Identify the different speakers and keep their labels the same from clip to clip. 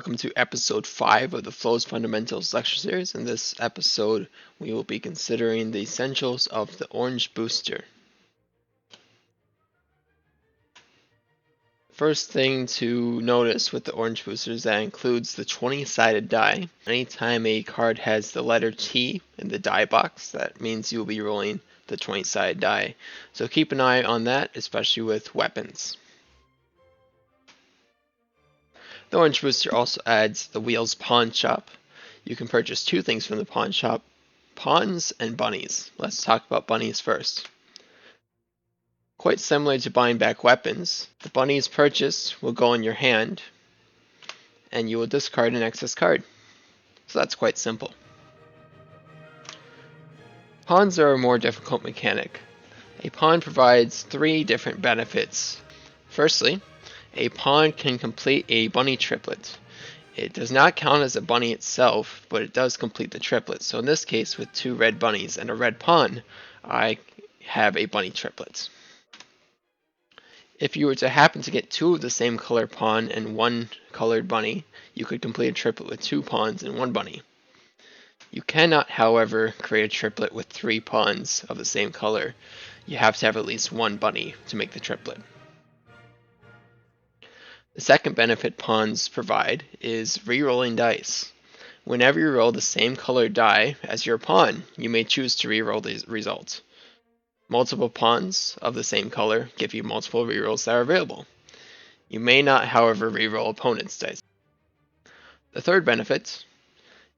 Speaker 1: Welcome to episode 5 of the Flows Fundamentals lecture series. In this episode, we will be considering the essentials of the orange booster. First thing to notice with the orange booster is that it includes the 20-sided die. Anytime a card has the letter T in the die box, that means you'll be rolling the 20-sided die. So keep an eye on that, especially with weapons. The orange booster also adds the Wheels pawn shop. You can purchase two things from the pawn shop, pawns and bunnies. Let's talk about bunnies first. Quite similar to buying back weapons, the bunnies purchased will go in your hand and you will discard an excess card. So that's quite simple. Pawns are a more difficult mechanic. A pawn provides three different benefits. Firstly, a pawn can complete a bunny triplet. It does not count as a bunny itself, but it does complete the triplet. So in this case, with two red bunnies and a red pawn, I have a bunny triplet. If you were to happen to get two of the same color pawn and one colored bunny, you could complete a triplet with two pawns and one bunny. You cannot, however, create a triplet with three pawns of the same color. You have to have at least one bunny to make the triplet. The second benefit pawns provide is re-rolling dice. Whenever you roll the same colored die as your pawn, you may choose to re-roll the result. Multiple pawns of the same color give you multiple re-rolls that are available. You may not, however, re-roll opponent's dice. The third benefit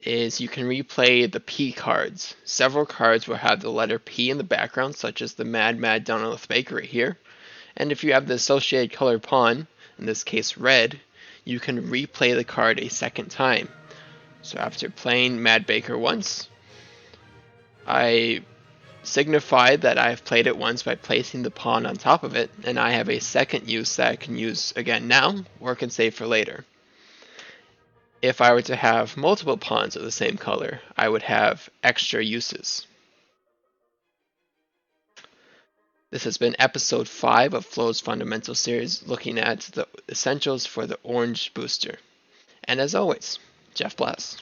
Speaker 1: is you can replay the P cards. Several cards will have the letter P in the background, such as the Mad Donalith Baker right here. And if you have the associated color pawn, in this case red, you can replay the card a second time. So after playing Mad Baker once, I signify that I've played it once by placing the pawn on top of it, and I have a second use that I can use again now, or can save for later. If I were to have multiple pawns of the same color, I would have extra uses. This has been episode 5 of Flow's Fundamental series, looking at the essentials for the orange booster. And as always, Jeff bless.